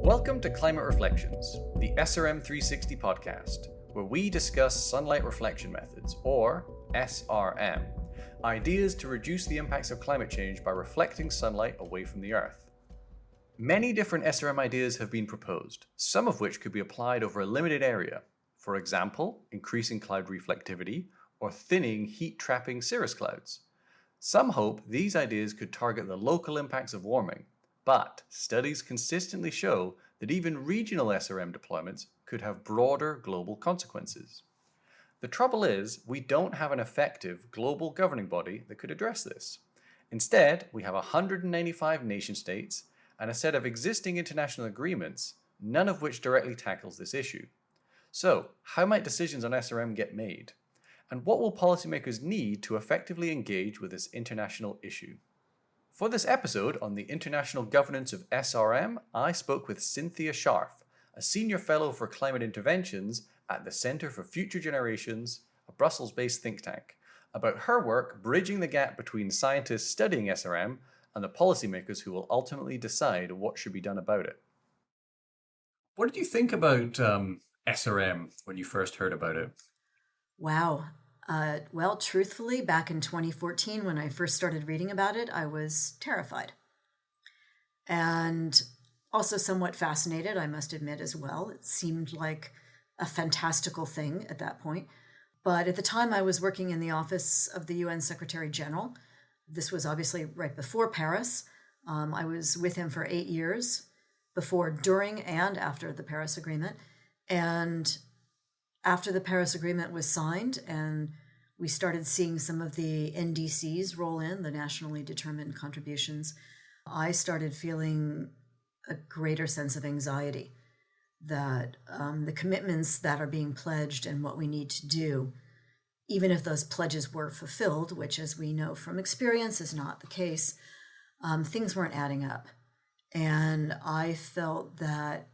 Welcome to Climate Reflections, the SRM 360 podcast, where we discuss sunlight reflection methods, or SRM, ideas to reduce the impacts of climate change by reflecting sunlight away from the Earth. Many different SRM ideas have been proposed, some of which could be applied over a limited area. For example, increasing cloud reflectivity or thinning heat-trapping cirrus clouds. Some hope these ideas could target the local impacts of warming, but studies consistently show that even regional SRM deployments could have broader global consequences. The trouble is, we don't have an effective global governing body that could address this. Instead, we have 195 nation-states and a set of existing international agreements, none of which directly tackles this issue. So, how might decisions on SRM get made? And what will policymakers need to effectively engage with this international issue? For this episode on the international governance of SRM, I spoke with Cynthia Scharf, a senior fellow for climate interventions at the Centre for Future Generations, a Brussels-based think tank, about her work bridging the gap between scientists studying SRM and the policymakers who will ultimately decide what should be done about it. What did you think about SRM when you first heard about it? Wow. Well, truthfully, back in 2014, when I first started reading about it, I was terrified. And also somewhat fascinated, I must admit as well. It seemed like a fantastical thing at that point. But at the time, I was working in the office of the UN Secretary General. This was obviously right before Paris. I was with him for 8 years, before, during, and after the Paris Agreement. And after the Paris Agreement was signed and we started seeing some of the NDCs roll in, the nationally determined contributions, I started feeling a greater sense of anxiety that the commitments that are being pledged and what we need to do, even if those pledges were fulfilled, which as we know from experience is not the case, things weren't adding up. And I felt that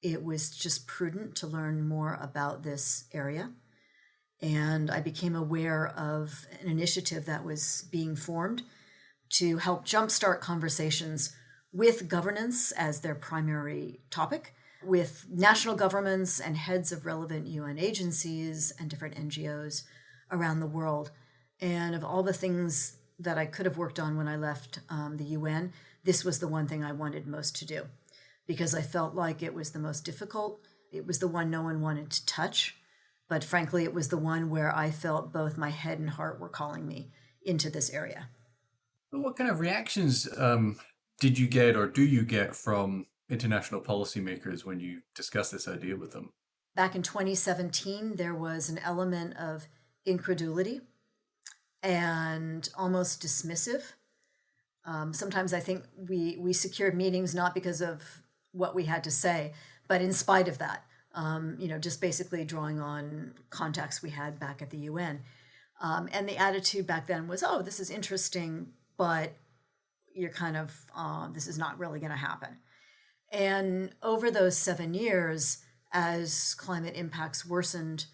it was just prudent to learn more about this area. And I became aware of an initiative that was being formed to help jumpstart conversations with governance as their primary topic, with national governments and heads of relevant UN agencies and different NGOs around the world. And of all the things that I could have worked on when I left the UN, this was the one thing I wanted most to do, because I felt like it was the most difficult. It was the one no one wanted to touch. But frankly, it was the one where I felt both my head and heart were calling me into this area. What kind of reactions did you get or do you get from international policymakers when you discuss this idea with them? Back in 2017, there was an element of incredulity and almost dismissive. Sometimes I think we secured meetings not because of what we had to say, but in spite of that, just basically drawing on contacts we had back at the UN. And the attitude back then was, oh, this is interesting, but you're kind of, this is not really going to happen. And over those 7 years, as climate impacts worsened,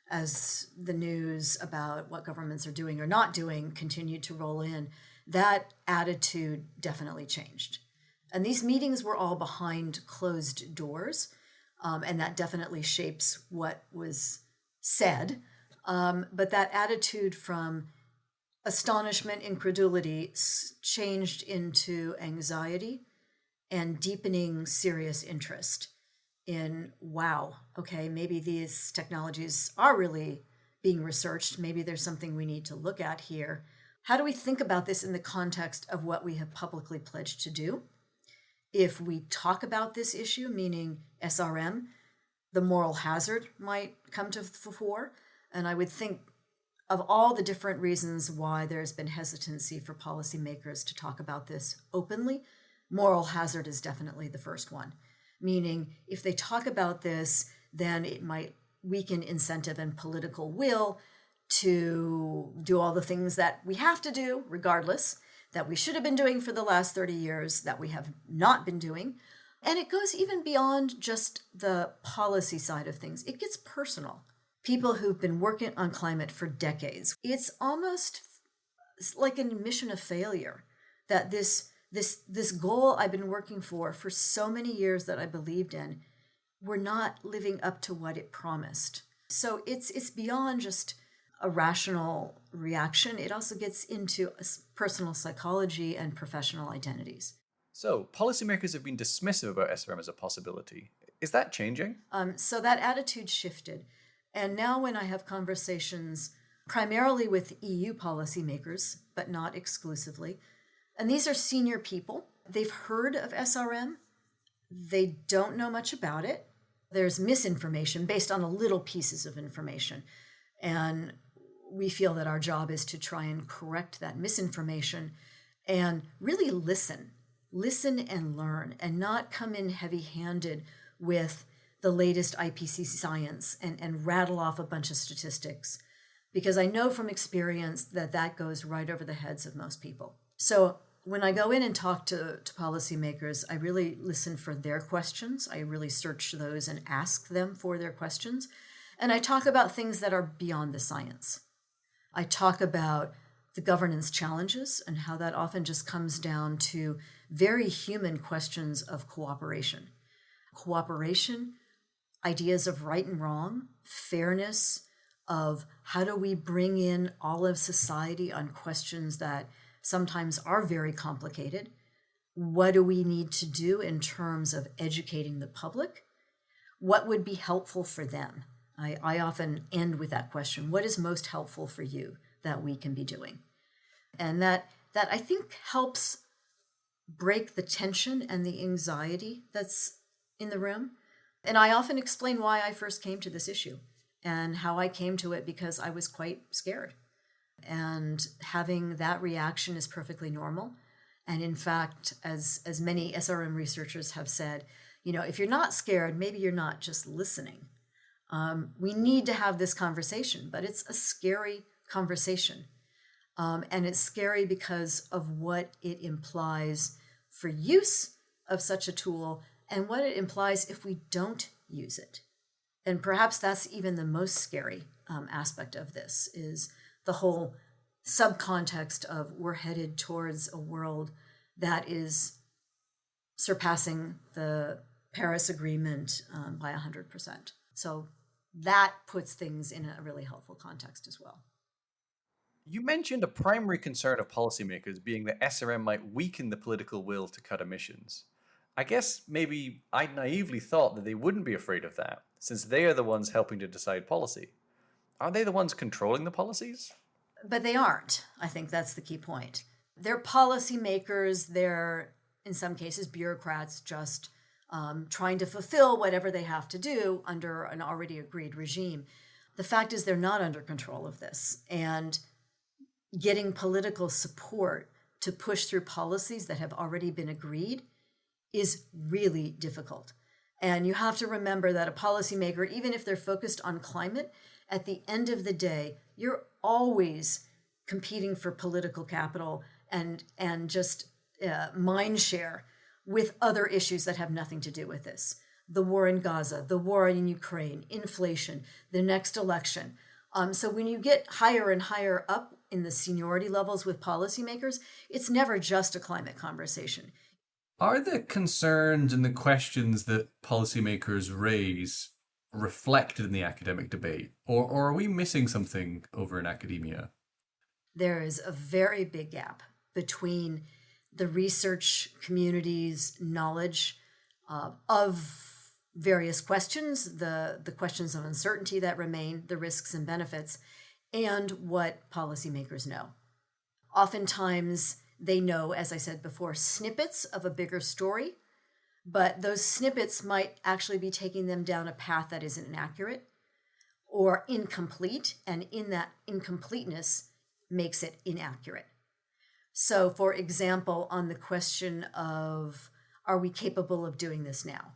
as the news about what governments are doing or not doing continued to roll in, that attitude definitely changed. And these meetings were all behind closed doors, and that definitely shapes what was said. But that attitude from astonishment, incredulity, changed into anxiety and deepening serious interest in, wow, okay, maybe these technologies are really being researched. Maybe there's something we need to look at here. How do we think about this in the context of what we have publicly pledged to do? If we talk about this issue, meaning SRM, the moral hazard might come to the fore. And I would think of all the different reasons why there's been hesitancy for policymakers to talk about this openly, moral hazard is definitely the first one. Meaning, if they talk about this, then it might weaken incentive and political will to do all the things that we have to do, regardless, that we should have been doing for the last 30 years, that we have not been doing. And it goes even beyond just the policy side of things. It gets personal. People who've been working on climate for decades, it's almost like an admission of failure that this this goal I've been working for so many years that I believed in, we're not living up to what it promised. So it's beyond just a rational reaction. It also gets into personal psychology and professional identities. So, policymakers have been dismissive about SRM as a possibility. Is that changing? So that attitude shifted. And now when I have conversations primarily with EU policymakers, but not exclusively, and these are senior people, they've heard of SRM, they don't know much about it. There's misinformation based on little pieces of information. And we feel that our job is to try and correct that misinformation and really listen and learn, and not come in heavy-handed with the latest IPCC science and rattle off a bunch of statistics, because I know from experience that goes right over the heads of most people. So when I go in and talk to policymakers, I really listen for their questions. I really search those and ask them for their questions. And I talk about things that are beyond the science. I talk about the governance challenges and how that often just comes down to very human questions of cooperation. Cooperation, ideas of right and wrong, fairness, of how do we bring in all of society on questions that sometimes are very complicated. What do we need to do in terms of educating the public? What would be helpful for them? I often end with that question. What is most helpful for you that we can be doing? And that I think helps break the tension and the anxiety that's in the room. And I often explain why I first came to this issue and how I came to it, because I was quite scared. And having that reaction is perfectly normal. And in fact, as many SRM researchers have said, if you're not scared, maybe you're not just listening. We need to have this conversation, but it's a scary conversation. And it's scary because of what it implies for use of such a tool and what it implies if we don't use it. And perhaps that's even the most scary aspect of this, is the whole subcontext of we're headed towards a world that is surpassing the Paris Agreement by 100%. So that puts things in a really helpful context as well. You mentioned a primary concern of policymakers being that SRM might weaken the political will to cut emissions. I guess maybe I naively thought that they wouldn't be afraid of that, since they are the ones helping to decide policy. Are they the ones controlling the policies? But they aren't. I think that's the key point. They're policymakers. They're, in some cases, bureaucrats just trying to fulfill whatever they have to do under an already agreed regime. The fact is they're not under control of this. And getting political support to push through policies that have already been agreed is really difficult. And you have to remember that a policymaker, even if they're focused on climate, at the end of the day, you're always competing for political capital and just mind share with other issues that have nothing to do with this. The war in Gaza, the war in Ukraine, inflation, the next election. So when you get higher and higher up in the seniority levels with policymakers, it's never just a climate conversation. Are the concerns and the questions that policymakers raise reflected in the academic debate, or are we missing something over in academia? There is a very big gap between the research community's knowledge of various questions, the questions of uncertainty that remain, the risks and benefits, and what policymakers know. Oftentimes, they know, as I said before, snippets of a bigger story, but those snippets might actually be taking them down a path that isn't accurate or incomplete, and in that incompleteness makes it inaccurate. So, for example, on the question of, are we capable of doing this now?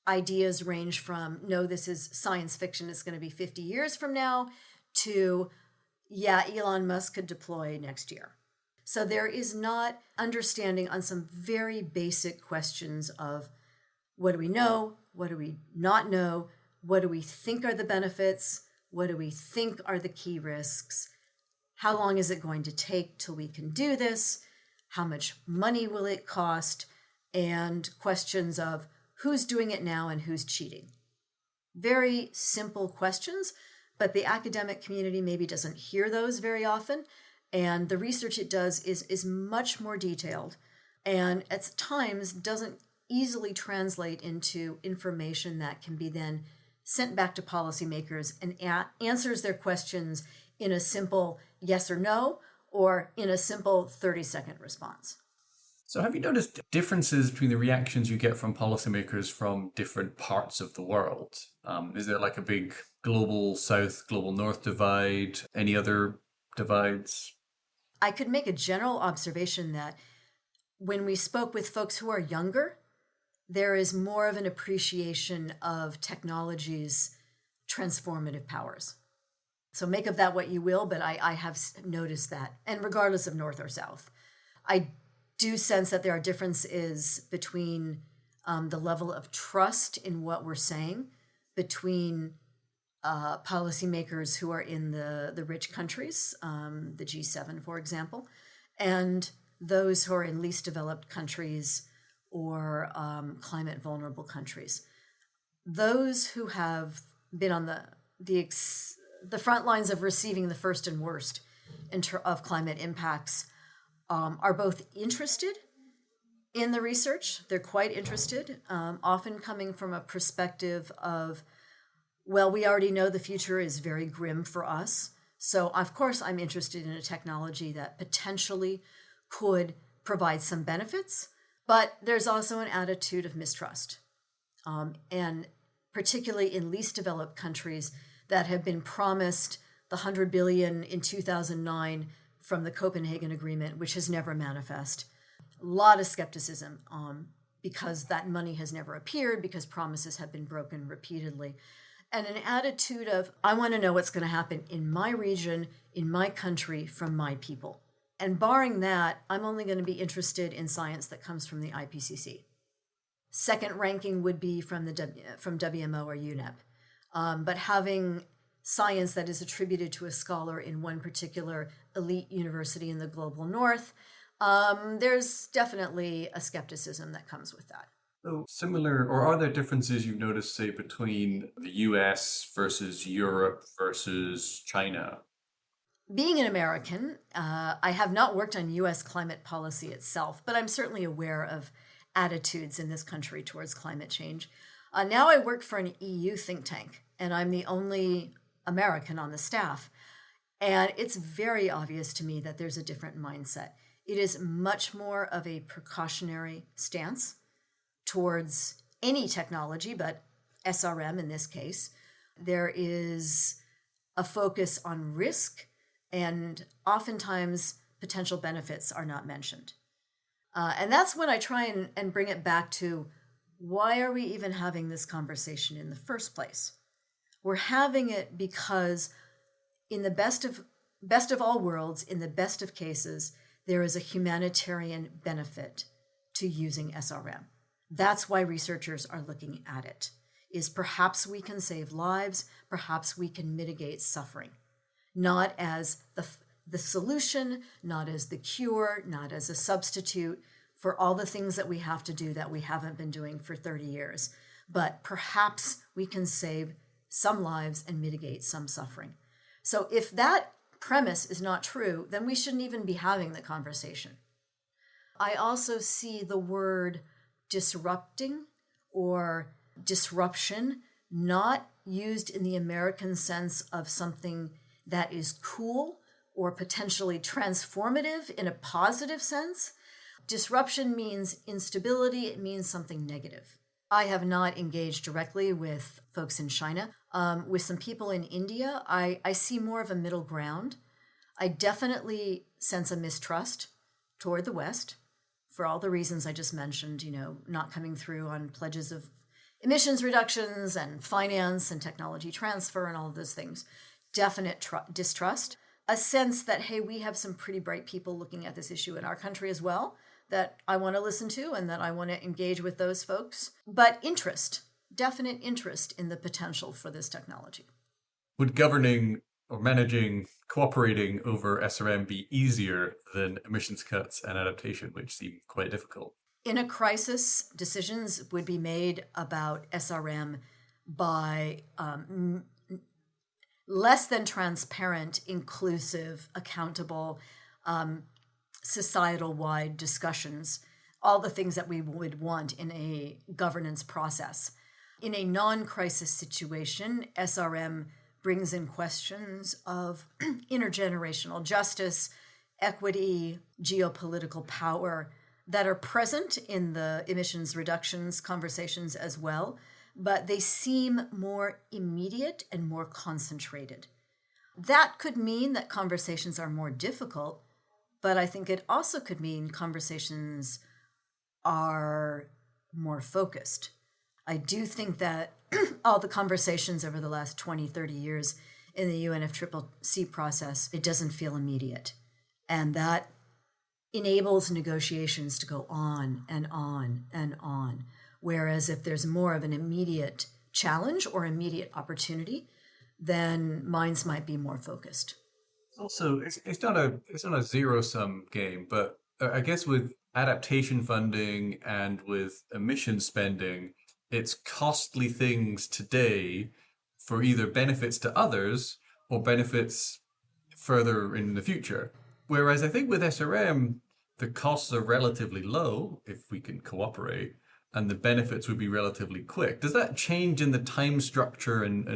Ideas range from, no, this is science fiction, it's going to be 50 years from now, to, yeah, Elon Musk could deploy next year. So there is not understanding on some very basic questions of, what do we know? What do we not know? What do we think are the benefits? What do we think are the key risks? How long is it going to take till we can do this? how much money will it cost, and questions of who's doing it now and who's cheating. Very simple questions, but the academic community maybe doesn't hear those very often. And the research it does is much more detailed and at times doesn't easily translate into information that can be then sent back to policymakers and answers their questions in a simple yes or no or in a simple 30-second response. So have you noticed differences between the reactions you get from policymakers from different parts of the world? Is there like a big global south, global north divide? Any other divides? I could make a general observation that when we spoke with folks who are younger, there is more of an appreciation of technology's transformative powers. So make of that what you will, but I have noticed that. And regardless of north or south, I do sense that there are differences between the level of trust in what we're saying between policymakers who are in the rich countries, the G7, for example, and those who are in least developed countries or climate vulnerable countries. Those who have been on the front lines of receiving the first and worst of climate impacts are both interested in the research. They're quite interested, often coming from a perspective of, well, we already know the future is very grim for us. So, of course, I'm interested in a technology that potentially could provide some benefits, but there's also an attitude of mistrust. And particularly in least developed countries that have been promised the $100 billion in 2009 from the Copenhagen Agreement, which has never manifest. A lot of skepticism because that money has never appeared, because promises have been broken repeatedly. And an attitude of, I want to know what's going to happen in my region, in my country, from my people. And barring that, I'm only going to be interested in science that comes from the IPCC. Second ranking would be from WMO or UNEP. But having science that is attributed to a scholar in one particular elite university in the global north, there's definitely a skepticism that comes with that. So similar, or are there differences you've noticed, say, between the US versus Europe versus China? Being an American, I have not worked on US climate policy itself, but I'm certainly aware of attitudes in this country towards climate change. Now I work for an EU think tank, and I'm the only American on the staff. And it's very obvious to me that there's a different mindset. It is much more of a precautionary stance towards any technology, but SRM in this case. There is a focus on risk, and oftentimes potential benefits are not mentioned. And that's when I try and bring it back to, why are we even having this conversation in the first place? We're having it because in the best of all worlds, in the best of cases, there is a humanitarian benefit to using SRM. That's why researchers are looking at it, is perhaps we can save lives, perhaps we can mitigate suffering, not as the solution, not as the cure, not as a substitute for all the things that we have to do that we haven't been doing for 30 years. But perhaps we can save some lives and mitigate some suffering. So if that premise is not true, then we shouldn't even be having the conversation. I also see the word disrupting or disruption not used in the American sense of something that is cool or potentially transformative in a positive sense. Disruption means instability, it means something negative. I have not engaged directly with folks in China. With some people in India, I see more of a middle ground. I definitely sense a mistrust toward the West for all the reasons I just mentioned, not coming through on pledges of emissions reductions and finance and technology transfer and all of those things. Definite distrust. A sense that, hey, we have some pretty bright people looking at this issue in our country as well that I want to listen to and that I want to engage with those folks. But interest, definite interest in the potential for this technology. Would governing or managing cooperating over SRM be easier than emissions cuts and adaptation, which seem quite difficult? In a crisis, decisions would be made about SRM by less than transparent, inclusive, accountable, societal-wide discussions, all the things that we would want in a governance process. In a non-crisis situation, SRM brings in questions of intergenerational justice, equity, geopolitical power that are present in the emissions reductions conversations as well, but they seem more immediate and more concentrated. That could mean that conversations are more difficult, but I think it also could mean conversations are more focused. I do think that all the conversations over the last 20, 30 years in the UNFCCC process, it doesn't feel immediate. And that enables negotiations to go on and on and on. Whereas if there's more of an immediate challenge or immediate opportunity, then minds might be more focused. Also, it's not a zero sum game, but I guess with adaptation funding and with emission spending, it's costly things today for either benefits to others or benefits further in the future. Whereas I think with SRM, the costs are relatively low if we can cooperate, and the benefits would be relatively quick. Does that change in the time structure and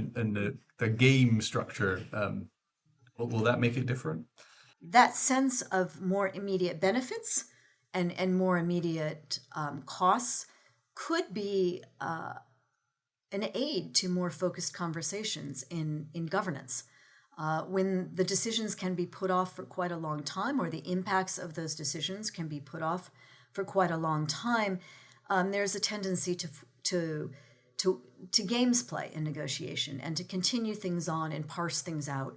the game structure? Will that make it different? That sense of more immediate benefits and more immediate costs could be an aid to more focused conversations in governance. When the decisions can be put off for quite a long time, or the impacts of those decisions can be put off for quite a long time, there's a tendency to games play in negotiation and to continue things on and parse things out.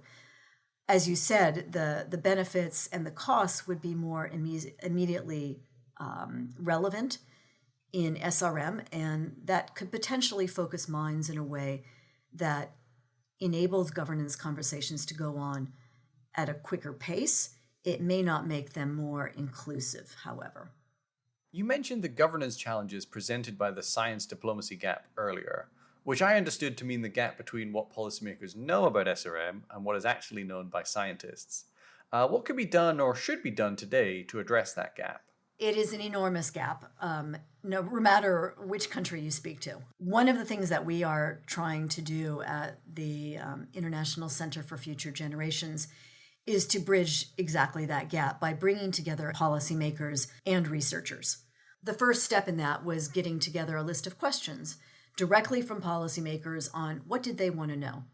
As you said, the benefits and the costs would be more immediately relevant in SRM, and that could potentially focus minds in a way that enables governance conversations to go on at a quicker pace. It may not make them more inclusive, however. You mentioned the governance challenges presented by the science diplomacy gap earlier, which I understood to mean the gap between what policymakers know about SRM and what is actually known by scientists. What could be done or should be done today to address that gap? It is an enormous gap, no matter which country you speak to. One of the things that we are trying to do at the International Center for Future Generations is to bridge exactly that gap by bringing together policymakers and researchers. The first step in that was getting together a list of questions directly from policymakers on what did they want to know,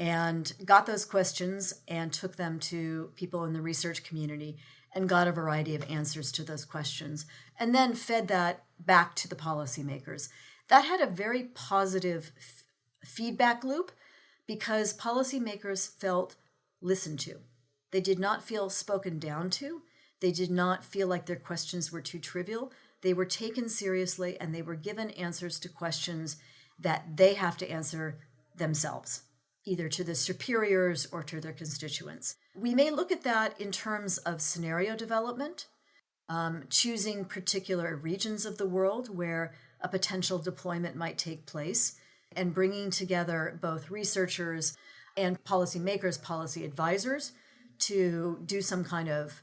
and got those questions and took them to people in the research community and got a variety of answers to those questions, and then fed that back to the policymakers. That had a very positive feedback loop because policymakers felt listened to. They did not feel spoken down to. They did not feel like their questions were too trivial. They were taken seriously, and they were given answers to questions that they have to answer themselves, either to the superiors or to their constituents. We may look at that in terms of scenario development, choosing particular regions of the world where a potential deployment might take place, and bringing together both researchers and policymakers, policy advisors, to do some kind of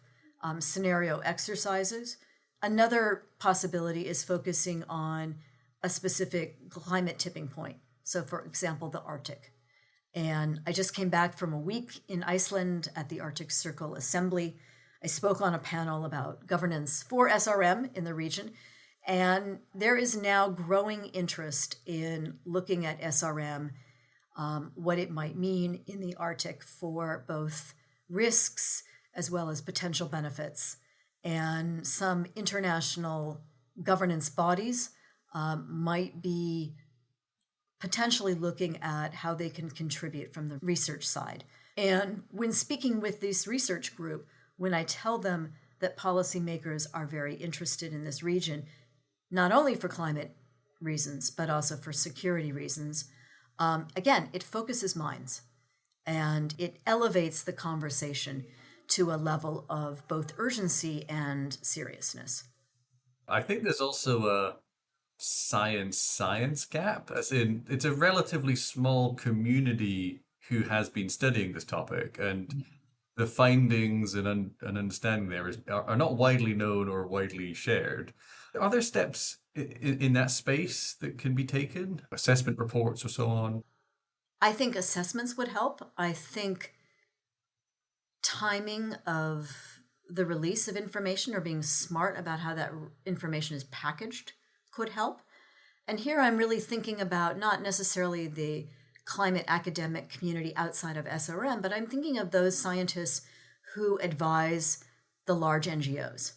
scenario exercises. Another possibility is focusing on a specific climate tipping point. So, for example, the Arctic. And I just came back from a week in Iceland at the Arctic Circle Assembly. I spoke on a panel about governance for SRM in the region. And there is now growing interest in looking at SRM, what it might mean in the Arctic for both risks as well as potential benefits. And some international governance bodies might be potentially looking at how they can contribute from the research side. And when speaking with this research group, when I tell them that policymakers are very interested in this region, not only for climate reasons, but also for security reasons, again, it focuses minds. And it elevates the conversation to a level of both urgency and seriousness. I think there's also a science gap, as in it's a relatively small community who has been studying this topic, and the findings and understanding there are not widely known or widely shared. Are there steps in that space that can be taken? Assessment reports or so on? I think assessments would help. I think timing of the release of information or being smart about how that information is packaged could help. And here I'm really thinking about not necessarily the climate academic community outside of SRM, but I'm thinking of those scientists who advise the large NGOs.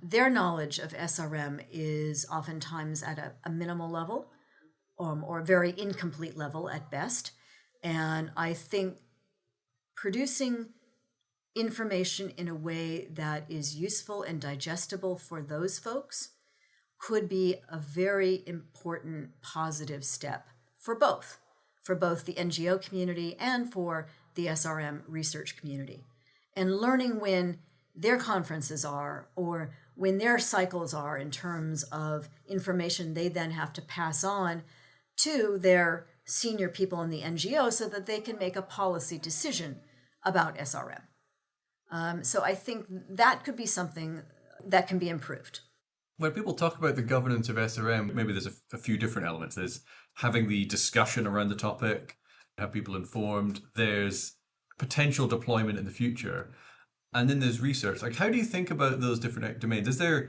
Their knowledge of SRM is oftentimes at a minimal level, or a very incomplete level at best. And I think producing information in a way that is useful and digestible for those folks could be a very important positive step for both the NGO community and for the SRM research community. And learning when their conferences are or when their cycles are in terms of information they then have to pass on to their senior people in the NGO so that they can make a policy decision about SRM. So I think that could be something that can be improved. When people talk about the governance of SRM, maybe there's a few different elements. There's having the discussion around the topic, have people informed. There's potential deployment in the future. And then there's research. Like, how do you think about those different domains? Is there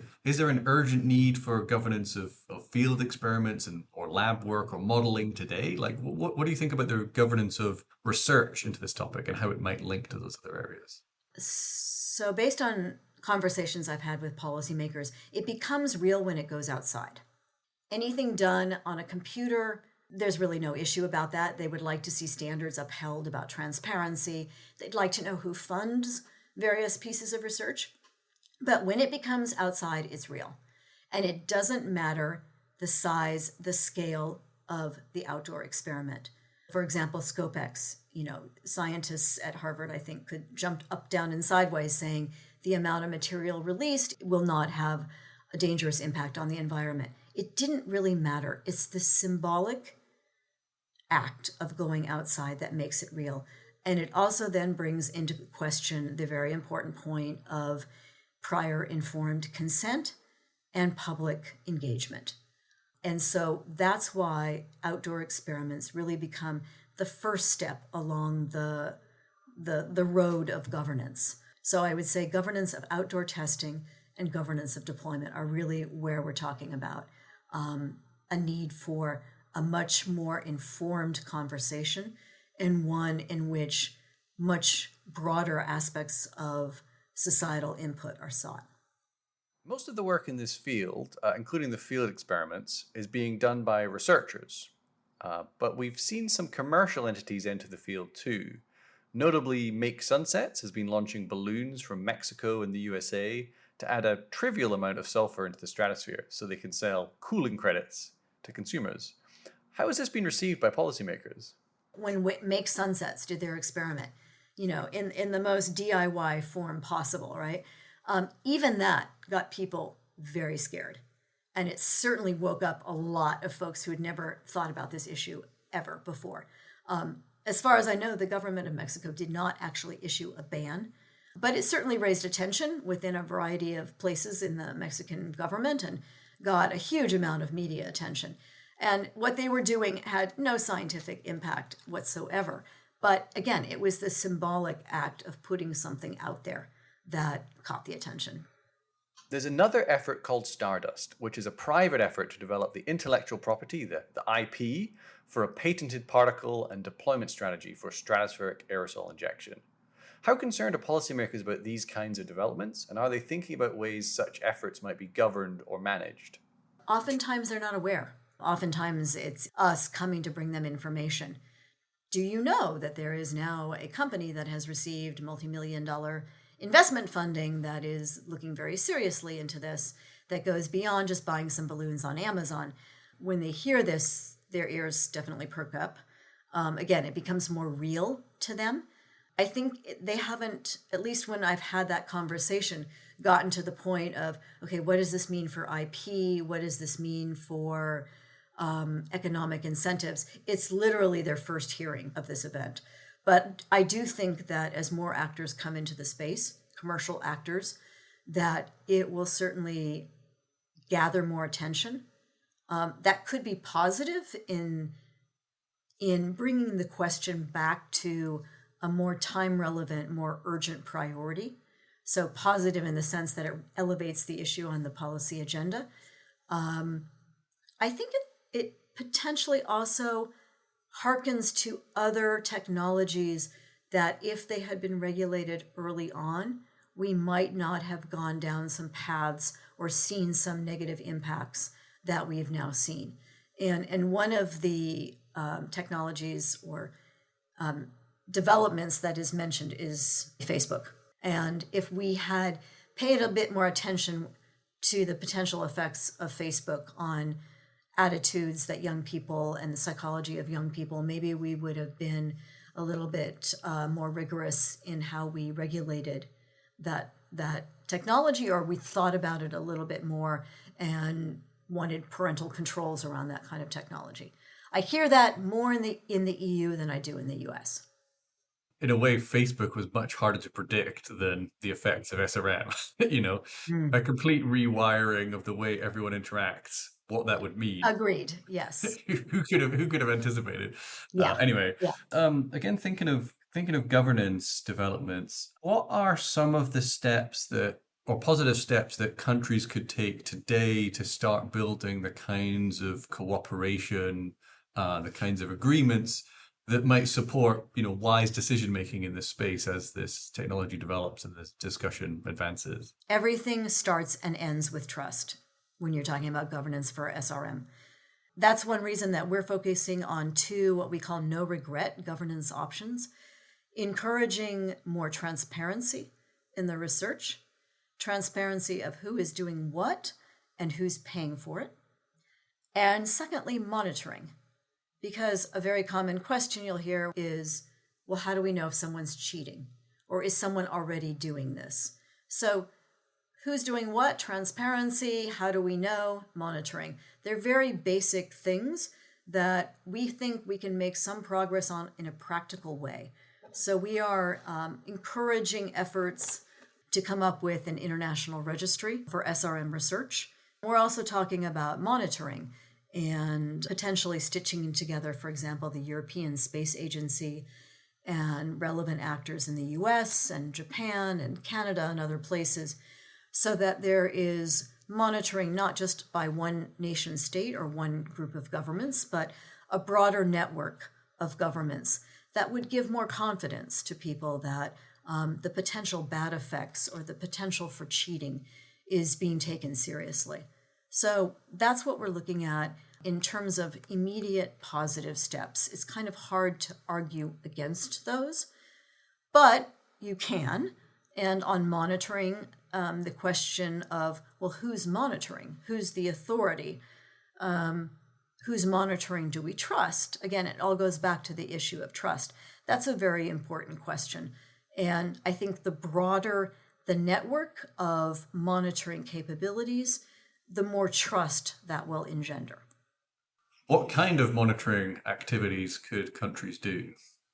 an urgent need for governance of field experiments or lab work or modeling today? Like, what do you think about the governance of research into this topic and how it might link to those other areas? So based on conversations I've had with policymakers, it becomes real when it goes outside. Anything done on a computer, there's really no issue about that. They would like to see standards upheld about transparency. They'd like to know who funds various pieces of research. But when it becomes outside, it's real. And it doesn't matter the size, the scale of the outdoor experiment. For example, ScopeX, scientists at Harvard, I think, could jump up, down, and sideways saying the amount of material released will not have a dangerous impact on the environment. It didn't really matter. It's the symbolic act of going outside that makes it real. And it also then brings into question the very important point of prior informed consent and public engagement. And so that's why outdoor experiments really become the first step along the road of governance. So I would say governance of outdoor testing and governance of deployment are really where we're talking about a need for a much more informed conversation, and one in which much broader aspects of societal input are sought. Most of the work in this field, including the field experiments, is being done by researchers. But we've seen some commercial entities enter the field too. Notably, Make Sunsets has been launching balloons from Mexico and the USA to add a trivial amount of sulfur into the stratosphere so they can sell cooling credits to consumers. How has this been received by policymakers? When Make Sunsets did their experiment, in the most DIY form possible, right? Even that got people very scared. And it certainly woke up a lot of folks who had never thought about this issue ever before. As far as I know, the government of Mexico did not actually issue a ban, but it certainly raised attention within a variety of places in the Mexican government and got a huge amount of media attention. And what they were doing had no scientific impact whatsoever. But again, it was the symbolic act of putting something out there that caught the attention. There's another effort called Stardust, which is a private effort to develop the intellectual property, the IP, for a patented particle and deployment strategy for stratospheric aerosol injection. How concerned are policymakers about these kinds of developments, and are they thinking about ways such efforts might be governed or managed? Oftentimes they're not aware. Oftentimes it's us coming to bring them information. Do you know that there is now a company that has received multi-million-dollar investment funding that is looking very seriously into this, that goes beyond just buying some balloons on Amazon? When they hear this, their ears definitely perk up. Again, it becomes more real to them. I think they haven't, at least when I've had that conversation, gotten to the point of, okay, what does this mean for IP? What does this mean for economic incentives? It's literally their first hearing of this event. But I do think that as more actors come into the space, commercial actors, that it will certainly gather more attention. That could be positive in bringing the question back to a more time-relevant, more urgent priority. So positive in the sense that it elevates the issue on the policy agenda. I think it potentially also harkens to other technologies that if they had been regulated early on, we might not have gone down some paths or seen some negative impacts that we've now seen. And one of the technologies or developments that is mentioned is Facebook. And if we had paid a bit more attention to the potential effects of Facebook on attitudes that young people and the psychology of young people, maybe we would have been a little bit more rigorous in how we regulated that technology, or we thought about it a little bit more and wanted parental controls around that kind of technology. I hear that more in the EU than I do in the US. In a way, Facebook was much harder to predict than the effects of SRM. A complete rewiring of the way everyone interacts, what that would mean. Agreed. Yes. Who could have anticipated? Yeah. Anyway, Yeah. again, thinking of governance developments, what are some of the steps or positive steps that countries could take today to start building the kinds of cooperation, the kinds of agreements that might support, wise decision making in this space as this technology develops and this discussion advances? Everything starts and ends with trust when you're talking about governance for SRM. That's one reason that we're focusing on two what we call no regret governance options, encouraging more transparency in the research, transparency of who is doing what and who's paying for it, and secondly, monitoring. Because a very common question you'll hear is, well, how do we know if someone's cheating? Or is someone already doing this? So who's doing what? Transparency. How do we know? Monitoring. They're very basic things that we think we can make some progress on in a practical way. So we are encouraging efforts to come up with an international registry for SRM research. We're also talking about monitoring and potentially stitching together, for example, the European Space Agency and relevant actors in the US and Japan and Canada and other places, so that there is monitoring not just by one nation state or one group of governments, but a broader network of governments that would give more confidence to people that the potential bad effects or the potential for cheating is being taken seriously. So that's what we're looking at in terms of immediate positive steps. It's kind of hard to argue against those, but you can. And on monitoring, the question of, well, who's monitoring? Who's the authority? Who's monitoring? Do we trust? Again, it all goes back to the issue of trust. That's a very important question. And I think the broader the network of monitoring capabilities, the more trust that will engender. What kind of monitoring activities could countries do?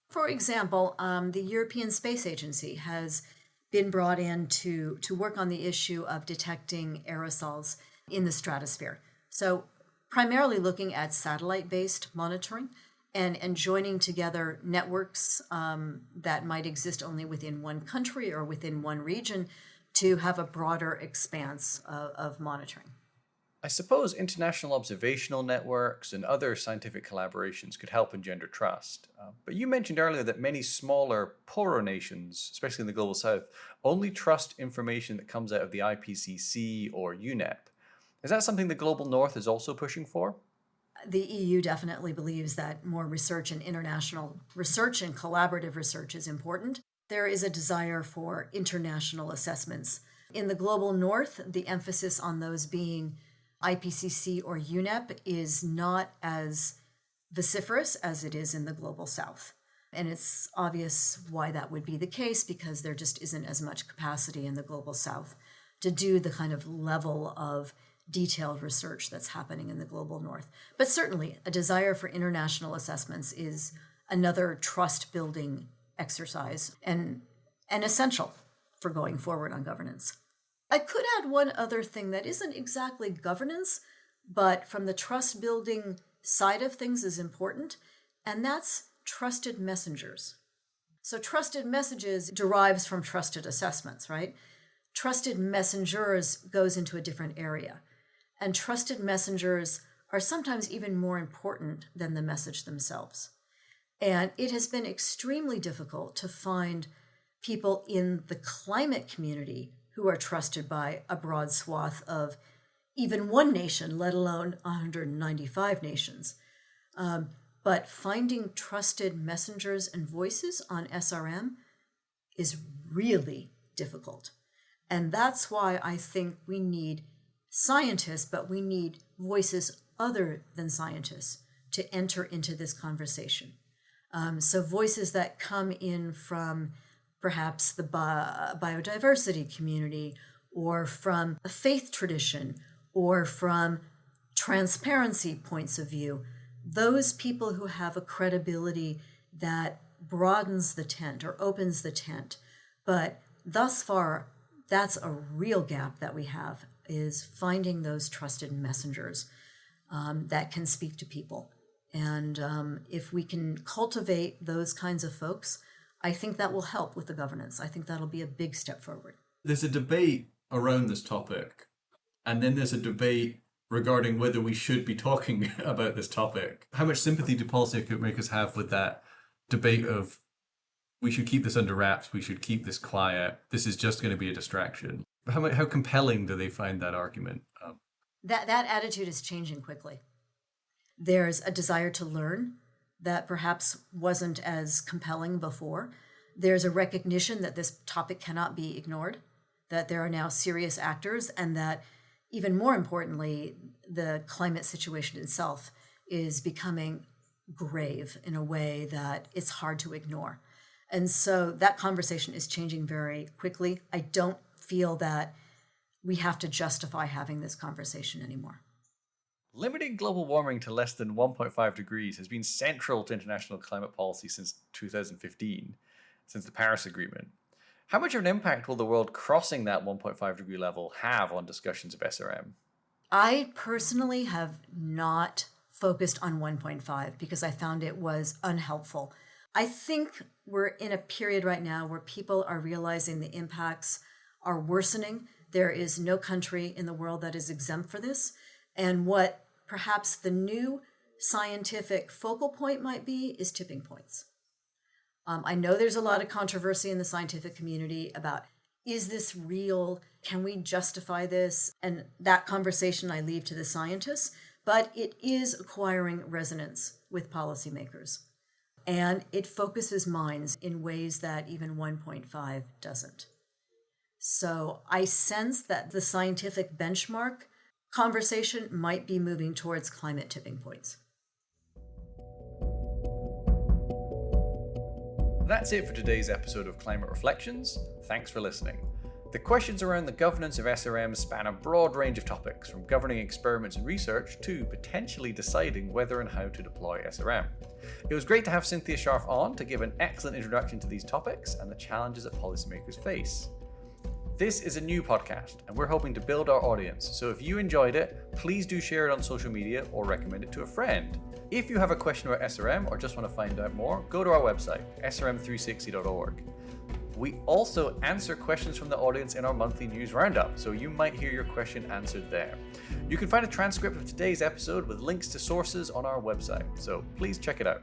For example, the European Space Agency has been brought in to work on the issue of detecting aerosols in the stratosphere. So primarily looking at satellite-based monitoring and joining together networks that might exist only within one country or within one region to have a broader expanse of monitoring. I suppose international observational networks and other scientific collaborations could help engender trust. But you mentioned earlier that many smaller, poorer nations, especially in the global south, only trust information that comes out of the IPCC or UNEP. Is that something the global north is also pushing for? The EU definitely believes that more research and international research and collaborative research is important. There is a desire for international assessments. In the global north, the emphasis on those being IPCC or UNEP is not as vociferous as it is in the global south. And it's obvious why that would be the case, because there just isn't as much capacity in the global south to do the kind of level of detailed research that's happening in the global north. But certainly a desire for international assessments is another trust building exercise and essential for going forward on governance. I could add one other thing that isn't exactly governance, but from the trust building side of things is important, and that's trusted messengers. So trusted messages derives from trusted assessments, right? Trusted messengers goes into a different area. And trusted messengers are sometimes even more important than the message themselves. And it has been extremely difficult to find people in the climate community who are trusted by a broad swath of even one nation, let alone 195 nations. But finding trusted messengers and voices on SRM is really difficult. And that's why I think we need scientists, but we need voices other than scientists to enter into this conversation. So voices that come in from perhaps the biodiversity community, or from a faith tradition, or from transparency points of view. Those people who have a credibility that broadens the tent or opens the tent. But thus far, that's a real gap that we have, is finding those trusted messengers that can speak to people. And if we can cultivate those kinds of folks, I think that will help with the governance. I think that'll be a big step forward. There's a debate around this topic, and then there's a debate regarding whether we should be talking about this topic. How much sympathy do policymakers have with that debate of, we should keep this under wraps, we should keep this quiet, this is just going to be a distraction? How compelling do they find that argument? That attitude is changing quickly. There's a desire to learn that perhaps wasn't as compelling before. There's a recognition that this topic cannot be ignored, that there are now serious actors, and that even more importantly, the climate situation itself is becoming grave in a way that it's hard to ignore. And so that conversation is changing very quickly. I don't feel that we have to justify having this conversation anymore. Limiting global warming to less than 1.5 degrees has been central to international climate policy since 2015, since the Paris Agreement. How much of an impact will the world crossing that 1.5 degree level have on discussions of SRM? I personally have not focused on 1.5 because I found it was unhelpful. I think we're in a period right now where people are realizing the impacts are worsening. There is no country in the world that is exempt for this. And what perhaps the new scientific focal point might be is tipping points. I know there's a lot of controversy in the scientific community about, is this real? Can we justify this? And that conversation I leave to the scientists, but it is acquiring resonance with policymakers. And it focuses minds in ways that even 1.5 doesn't. So I sense that the scientific benchmark conversation might be moving towards climate tipping points. That's it for today's episode of Climate Reflections. Thanks for listening. The questions around the governance of SRM span a broad range of topics, from governing experiments and research to potentially deciding whether and how to deploy SRM. It was great to have Cynthia Scharf on to give an excellent introduction to these topics and the challenges that policymakers face. This is a new podcast, and we're hoping to build our audience, so if you enjoyed it, please do share it on social media or recommend it to a friend. If you have a question about SRM or just want to find out more, go to our website, srm360.org. We also answer questions from the audience in our monthly news roundup, so you might hear your question answered there. You can find a transcript of today's episode with links to sources on our website, so please check it out.